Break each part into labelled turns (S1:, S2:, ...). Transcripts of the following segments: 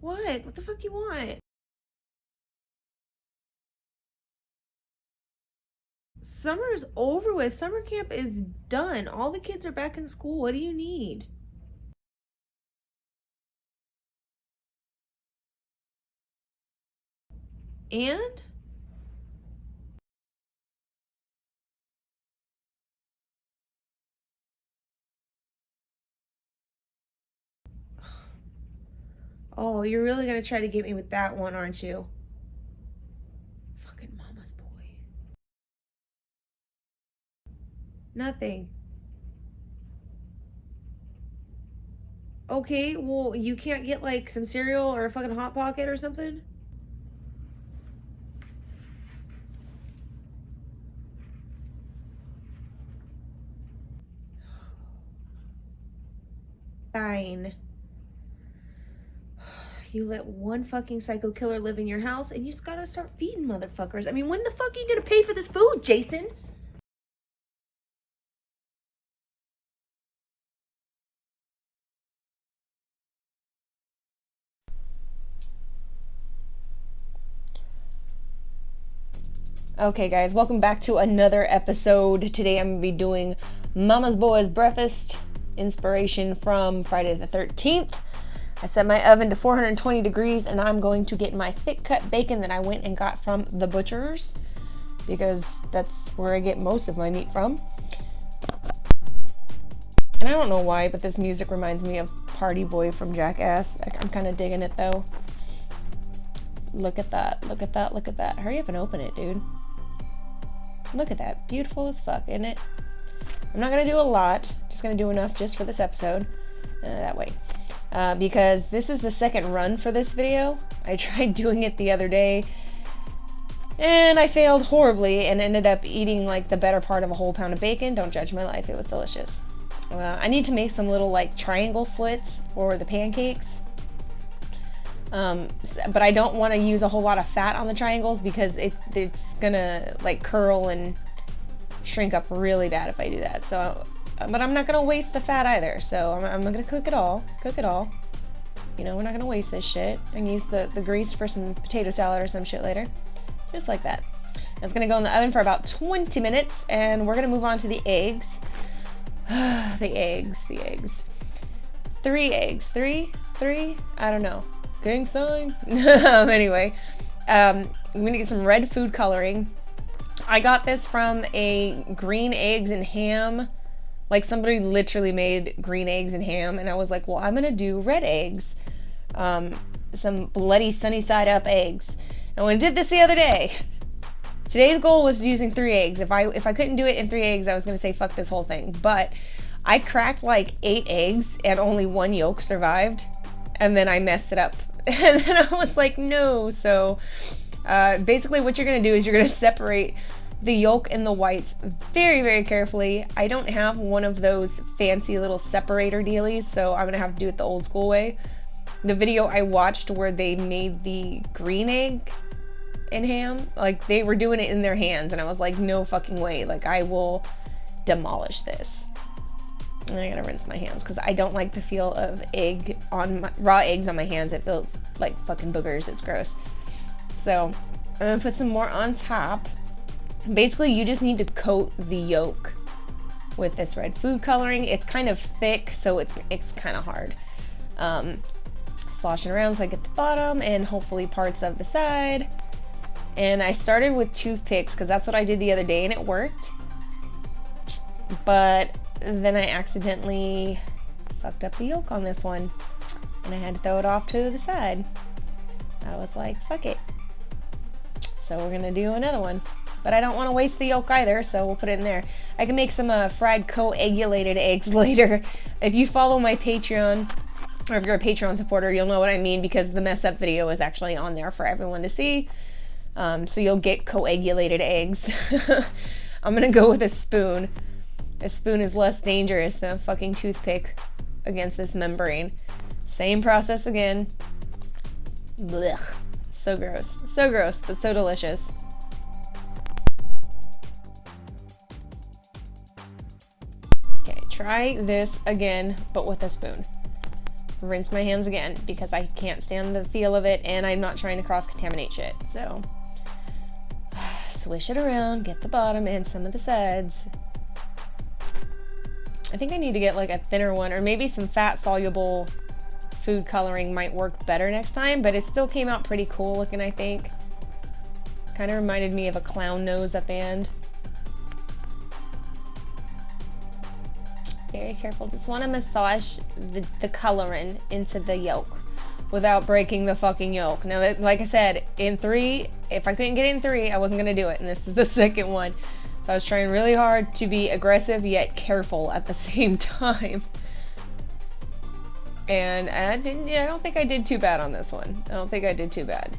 S1: What? What the fuck you want? Summer's over with. Summer camp is done. All the kids are back in school. What do you need? And? Oh, you're really gonna try to get me with that one, aren't you? Fucking mama's boy. Nothing. Okay, well, you can't get like some cereal or a fucking Hot Pocket or something? Fine. You let one fucking psycho killer live in your house and you just gotta start feeding motherfuckers. I mean, when the fuck are you gonna pay for this food, Jason? Okay, guys, welcome back to another episode. Today I'm gonna be doing Mama's Boys Breakfast, inspiration from Friday the 13th. I set my oven to 420 degrees and I'm going to get my thick cut bacon that I went and got from the butcher's because that's where I get most of my meat from. And I don't know why, but this music reminds me of Party Boy from Jackass. I'm kind of digging it though. Look at that, look at that, look at that. Hurry up and open it, dude. Look at that, beautiful as fuck, isn't it? I'm not gonna do a lot, just gonna do enough just for this episode, that way. Because this is the second run for this video. I tried doing it the other day, and I failed horribly and ended up eating like the better part of a whole pound of bacon. Don't judge my life, it was delicious. I need to make some little like triangle slits for the pancakes. But I don't want to use a whole lot of fat on the triangles because it's gonna like curl and shrink up really bad if I do that. So, but I'm not gonna waste the fat either. So I'm gonna cook it all. You know, we're not gonna waste this shit. I can use the grease for some potato salad or some shit later, just like that. It's gonna go in the oven for about 20 minutes, and we're gonna move on to the eggs. the eggs. 3 eggs. Three? I don't know. Gang sign? Anyway, I'm gonna get some red food coloring. I got this from a green eggs and ham. Like somebody literally made green eggs and ham, and I was like, well, I'm gonna do red eggs. Some bloody sunny side up eggs. And when I did this the other day, today's goal was using 3 eggs. If I couldn't do it in 3 eggs, I was gonna say fuck this whole thing. But I cracked like 8 eggs and only 1 yolk survived, and then I messed it up. And then I was like, no. So basically what you're gonna do is you're gonna separate the yolk and the whites very, very carefully. I don't have one of those fancy little separator dealies, so I'm gonna have to do it the old school way. The video I watched where they made the green egg and ham, like they were doing it in their hands, and I was like, no fucking way, like I will demolish this. And I gotta rinse my hands because I don't like the feel of raw eggs on my hands. It feels like fucking boogers. It's gross. So I'm gonna put some more on top. Basically, you just need to coat the yolk with this red food coloring. It's kind of thick, so it's kind of hard. Sloshing around so I get the bottom and hopefully parts of the side. And I started with toothpicks because that's what I did the other day and it worked. But then I accidentally fucked up the yolk on this one and I had to throw it off to the side. I was like, fuck it. So we're gonna do another one. But I don't want to waste the yolk either, so we'll put it in there. I can make some fried coagulated eggs later. If you follow my Patreon, or if you're a Patreon supporter, you'll know what I mean because the mess up video is actually on there for everyone to see. So you'll get coagulated eggs. I'm gonna go with a spoon. A spoon is less dangerous than a fucking toothpick against this membrane. Same process again. Blech. So gross. So gross, but so delicious. Okay, try this again, but with a spoon. rinse my hands again because I can't stand the feel of it and I'm not trying to cross-contaminate shit. So, swish it around, get the bottom and some of the sides. I think I need to get like a thinner one, or maybe some fat-soluble food coloring might work better next time, but it still came out pretty cool looking, I think. Kind of reminded me of a clown nose at the end. Very careful. Just want to massage the coloring into the yolk without breaking the fucking yolk. Now, like I said, in 3, if I couldn't get in 3, I wasn't going to do it. And this is the second one. So I was trying really hard to be aggressive yet careful at the same time. And I don't think I did too bad on this one. I don't think I did too bad.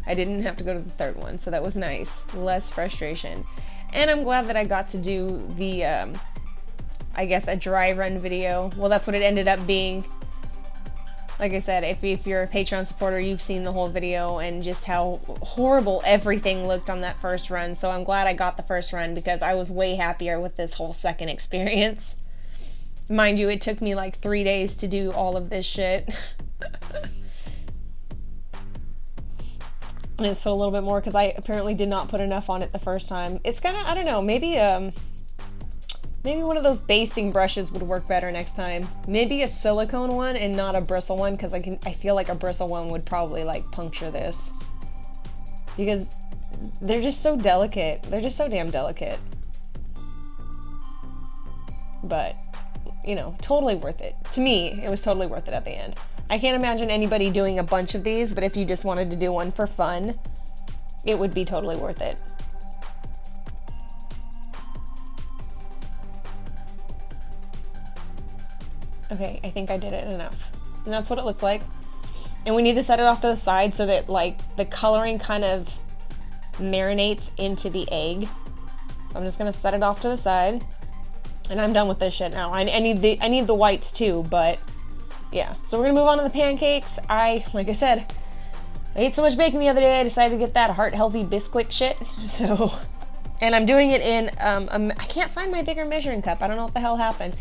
S1: I didn't have to go to the third one, so that was nice. Less frustration. And I'm glad that I got to do the, I guess, a dry run video. Well, that's what it ended up being. Like I said, if you're a Patreon supporter, you've seen the whole video and just how horrible everything looked on that first run. So I'm glad I got the first run because I was way happier with this whole second experience. Mind you, it took me like 3 days to do all of this shit. Let's put a little bit more because I apparently did not put enough on it the first time. It's kind of, I don't know, maybe one of those basting brushes would work better next time. Maybe a silicone one and not a bristle one, because I feel like a bristle one would probably like puncture this. Because they're just so delicate. They're just so damn delicate. But, you know, totally worth it. To me, it was totally worth it at the end. I can't imagine anybody doing a bunch of these, but if you just wanted to do one for fun, it would be totally worth it. Okay, I think I did it enough. And that's what it looks like. And we need to set it off to the side so that like the coloring kind of marinates into the egg. So I'm just gonna set it off to the side. And I'm done with this shit now. I need the whites too, but yeah. So we're gonna move on to the pancakes. Like I said, I ate so much bacon the other day, I decided to get that heart-healthy Bisquick shit. So, and I'm doing it in, I can't find my bigger measuring cup. I don't know what the hell happened.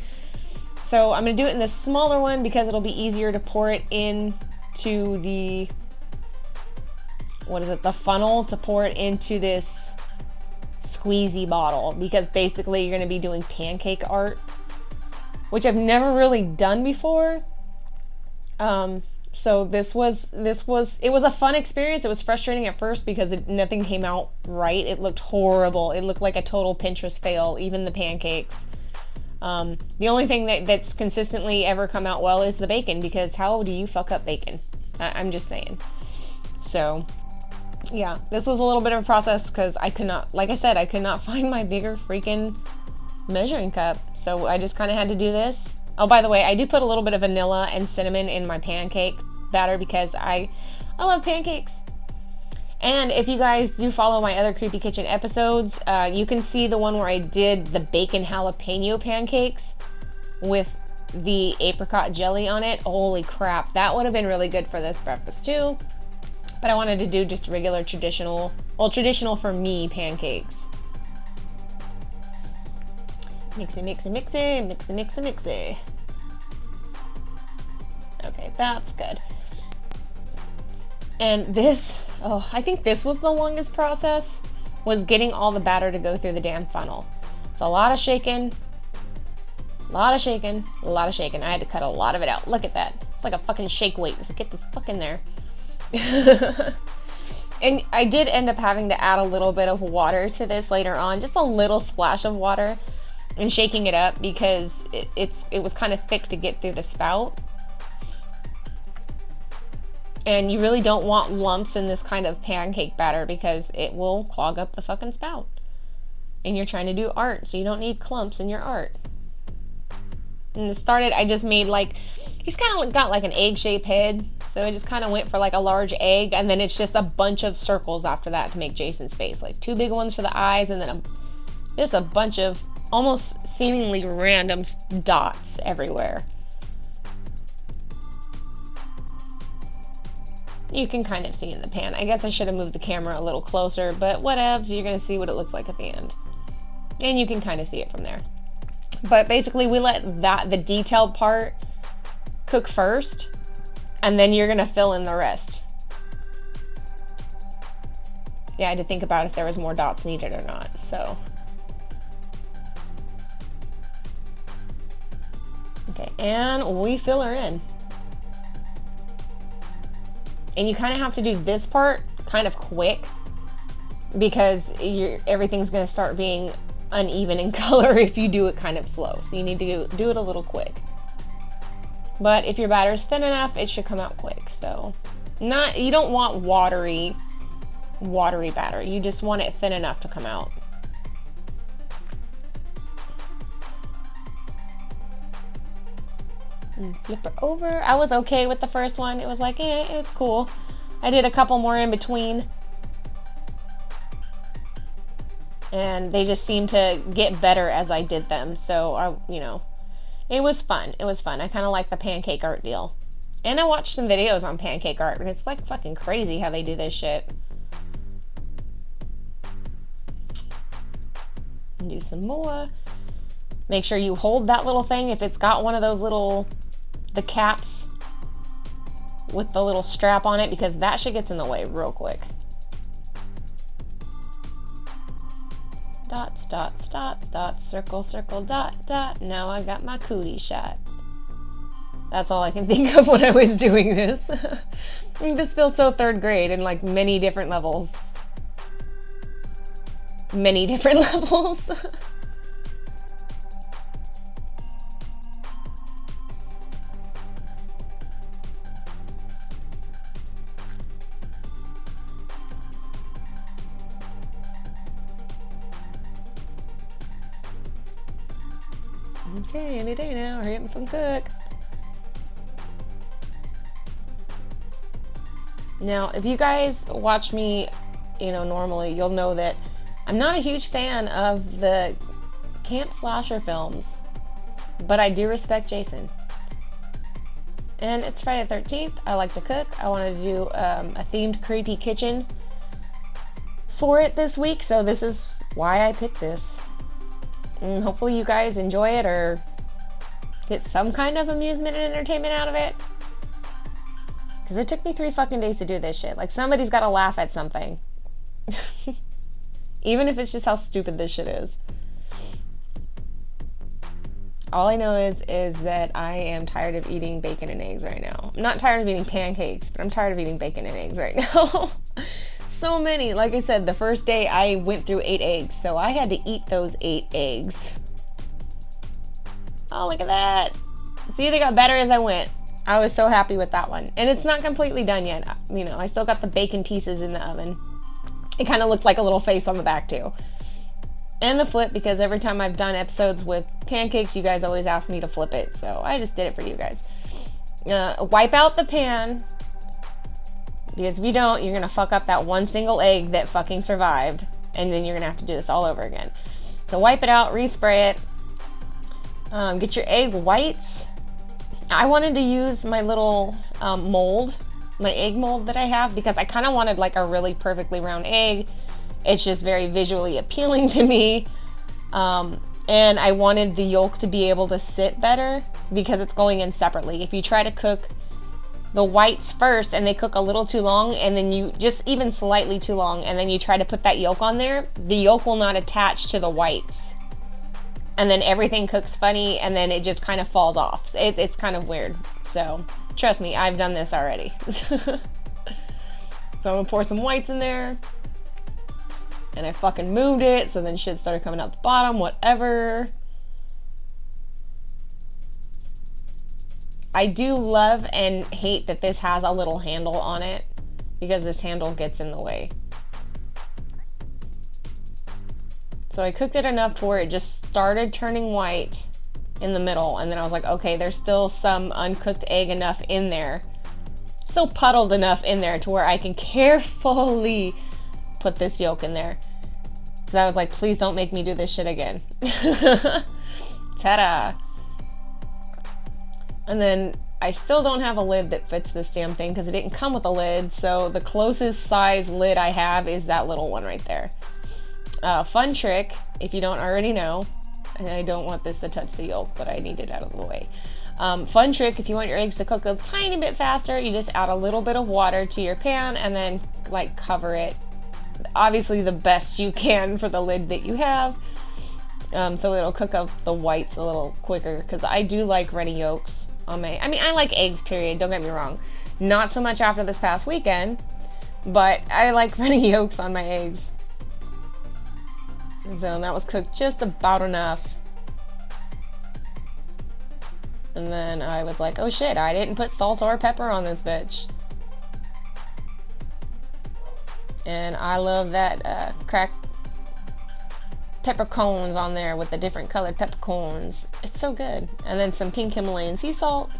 S1: So I'm gonna do it in this smaller one because it'll be easier to pour it into the, the funnel to pour it into this squeezy bottle, because basically you're gonna be doing pancake art, which I've never really done before. So it was a fun experience. It was frustrating at first because nothing came out right. It looked horrible. It looked like a total Pinterest fail, even the pancakes. The only thing that's consistently ever come out well is the bacon, because how do you fuck up bacon? I'm just saying. So yeah, this was a little bit of a process because I could not, like I said, I could not find my bigger freaking measuring cup. So I just kind of had to do this. Oh, by the way, I do put a little bit of vanilla and cinnamon in my pancake batter because I love pancakes. And if you guys do follow my other Creepy Kitchen episodes, you can see the one where I did the bacon jalapeno pancakes with the apricot jelly on it. Holy crap, that would have been really good for this breakfast too. But I wanted to do just regular traditional, well, traditional for me pancakes. Mixy, mixy, mixy, mixy, mixy, mixy. Okay, that's good. And this, oh, I think this was the longest process, was getting all the batter to go through the damn funnel. It's a lot of shaking, a lot of shaking, a lot of shaking. I had to cut a lot of it out. Look at that. It's like a fucking shake weight. So get the fuck in there. And I did end up having to add a little bit of water to this later on, just a little splash of water, and shaking it up because it was kind of thick to get through the spout. And you really don't want lumps in this kind of pancake batter because it will clog up the fucking spout. And you're trying to do art, so you don't need clumps in your art. And to start it, I just made like, he's kind of got like an egg-shaped head, so I just kind of went for like a large egg, and then it's just a bunch of circles after that to make Jason's face. Like 2 big ones for the eyes, and then just a bunch of almost seemingly random dots everywhere. You can kind of see in the pan. I guess I should have moved the camera a little closer, but whatevs, you're gonna see what it looks like at the end. And you can kind of see it from there. But basically we let the detailed part cook first, And then you're gonna fill in the rest. Yeah, I had to think about if there was more dots needed or not, so. Okay, and we fill her in. And you kind of have to do this part kind of quick because everything's going to start being uneven in color if you do it kind of slow. So you need to do it a little quick. But if your batter's thin enough, it should come out quick. So you don't want watery batter. You just want it thin enough to come out. And flip her over. I was okay with the first one. It was like, it's cool. I did a couple more in between. And they just seemed to get better as I did them. So, it was fun. It was fun. I kind of like the pancake art deal. And I watched some videos on pancake art, and it's like fucking crazy how they do this shit. And do some more. Make sure you hold that little thing if it's got one of those the caps with the little strap on it, because that shit gets in the way real quick. Dots, dots, dots, dots, circle, circle, dot, dot. Now I got my cootie shot. That's all I can think of when I was doing this. This feels so third grade in like many different levels. Many different levels. Okay, any day now, hurry up and cook. Now, if you guys watch me, normally, you'll know that I'm not a huge fan of the camp slasher films, but I do respect Jason. And it's Friday the 13th. I like to cook. I wanted to do a themed creepy kitchen for it this week, so this is why I picked this. And hopefully you guys enjoy it or get some kind of amusement and entertainment out of it. Because it took me 3 fucking days to do this shit. Like, somebody's got to laugh at something. Even if it's just how stupid this shit is. All I know is that I am tired of eating bacon and eggs right now. I'm not tired of eating pancakes, but I'm tired of eating bacon and eggs right now. So many. Like I said, the first day I went through 8 eggs, so I had to eat those 8 eggs. Oh, look at that. See, they got better as I went. I was so happy with that one. And it's not completely done yet. I still got the bacon pieces in the oven. It kind of looked like a little face on the back too. And the flip, because every time I've done episodes with pancakes, you guys always ask me to flip it. So I just did it for you guys. Wipe out the pan. Because if you don't, you're going to fuck up that one single egg that fucking survived. And then you're going to have to do this all over again. So wipe it out, respray it. Get your egg whites. I wanted to use my little mold, my egg mold that I have, because I kind of wanted like a really perfectly round egg. It's just very visually appealing to me. And I wanted the yolk to be able to sit better because it's going in separately. If you try to cook the whites first and they cook a little too long, and then you just even slightly too long, and then you try to put that yolk on there, the yolk will not attach to the whites. And then everything cooks funny, and then it just kind of falls off. It's kind of weird. So trust me, I've done this already. So I'm gonna pour some whites in there. And I fucking moved it, so then shit started coming out the bottom, whatever. I do love and hate that this has a little handle on it, because this handle gets in the way. So I cooked it enough to where it just started turning white in the middle, and then I was like, okay, there's still some uncooked egg enough in there, still puddled enough in there to where I can carefully put this yolk in there. So I was like, please don't make me do this shit again. Ta-da! And then I still don't have a lid that fits this damn thing because it didn't come with a lid, so the closest size lid I have is that little one right there. Fun trick, if you don't already know, and I don't want this to touch the yolk, but I need it out of the way. Fun trick, if you want your eggs to cook a tiny bit faster, you just add a little bit of water to your pan and then like cover it. Obviously the best you can for the lid that you have. So it'll cook up the whites a little quicker, because I do like runny yolks on my, I mean, I like eggs, period, don't get me wrong. Not so much after this past weekend, but I like runny yolks on my eggs. So that was cooked just about enough. And then I was like, oh shit, I didn't put salt or pepper on this bitch. And I love that cracked peppercorns on there with the different colored peppercorns. It's so good. And then some pink Himalayan sea salt,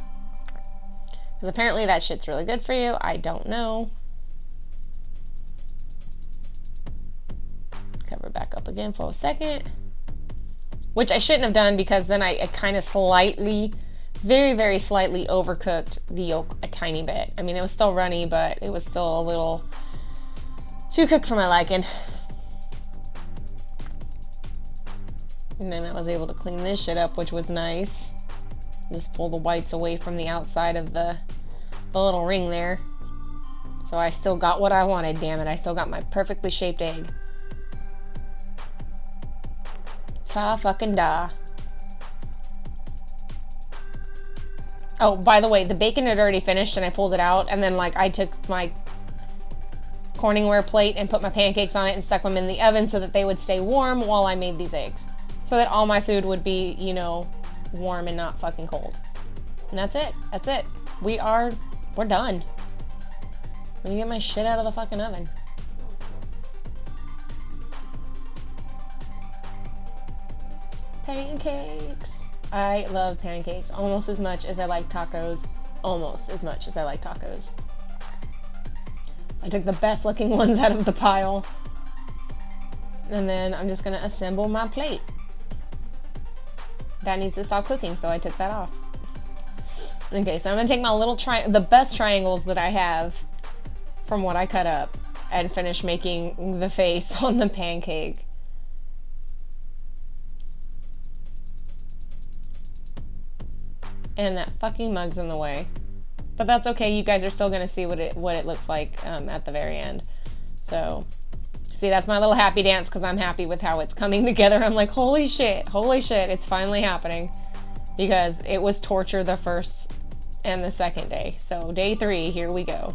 S1: because apparently that shit's really good for you. I don't know. Cover back up again for a second, which I shouldn't have done, because then I kind of slightly, very, very slightly overcooked the yolk a tiny bit. I mean, it was still runny, but it was still a little too cooked for my liking. And then I was able to clean this shit up, which was nice. Just pull the whites away from the outside of the little ring there. So I still got what I wanted, damn it. I still got my perfectly shaped egg. Ta fucking da. Oh, by the way, the bacon had already finished and I pulled it out, and then like I took my Corningware plate and put my pancakes on it and stuck them in the oven so that they would stay warm while I made these eggs. So that all my food would be, you know, warm and not fucking cold. And that's it. That's it. We're done. Let me get my shit out of the fucking oven. Pancakes. I love pancakes almost as much as I like tacos. Almost as much as I like tacos. I took the best looking ones out of the pile. And then I'm just gonna assemble my plate. That needs to stop cooking, so I took that off. Okay, so I'm gonna take my little the best triangles that I have from what I cut up and finish making the face on the pancake. And that fucking mug's in the way. But that's okay, you guys are still gonna see what it looks like at the very end. So, see, that's my little happy dance, because I'm happy with how it's coming together. I'm like, holy shit, it's finally happening. Because it was torture the first and the second day. So day 3, here we go.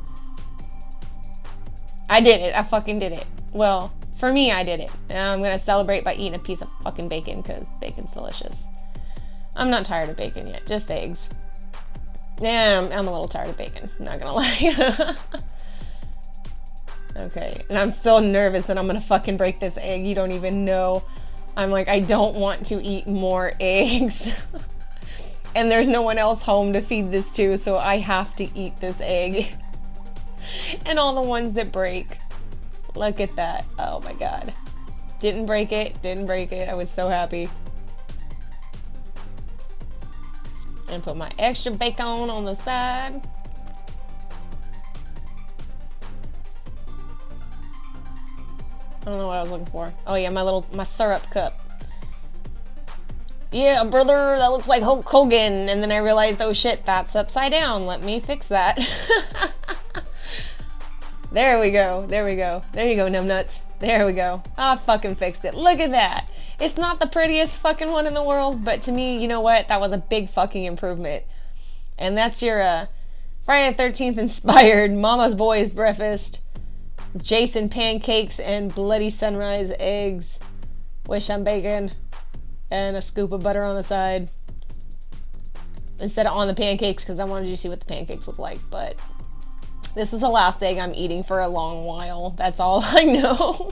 S1: I did it, I fucking did it. Well, for me, I did it. And I'm gonna celebrate by eating a piece of fucking bacon, because bacon's delicious. I'm not tired of bacon yet, just eggs. Yeah, I'm a little tired of bacon, I'm not gonna lie. Okay, and I'm still nervous that I'm gonna fucking break this egg. You don't even know. I'm like, I don't want to eat more eggs. And there's no one else home to feed this to, so I have to eat this egg. And all the ones that break. Look at that. Oh my god. Didn't break it, didn't break it. I was so happy. And put my extra bacon on the side. I don't know what I was looking for. Oh yeah, my syrup cup. Yeah, brother, that looks like Hulk Hogan. And then I realized, oh shit, that's upside down. Let me fix that. There we go. There we go. There you go, numbnuts. There we go. I fucking fixed it. Look at that. It's not the prettiest fucking one in the world, but to me, you know what? That was a big fucking improvement. And that's your Friday the 13th inspired Mama's Boys breakfast. Jason pancakes and bloody sunrise eggs with some bacon and a scoop of butter on the side. Instead of on the pancakes, because I wanted you to see what the pancakes look like, but this is the last egg I'm eating for a long while. That's all I know.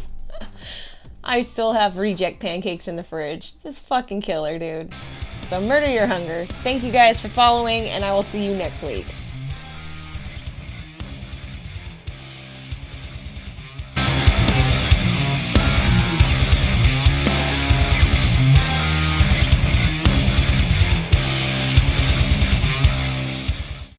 S1: I still have reject pancakes in the fridge. This fucking killer, dude. So murder your hunger. Thank you guys for following, and I will see you next week.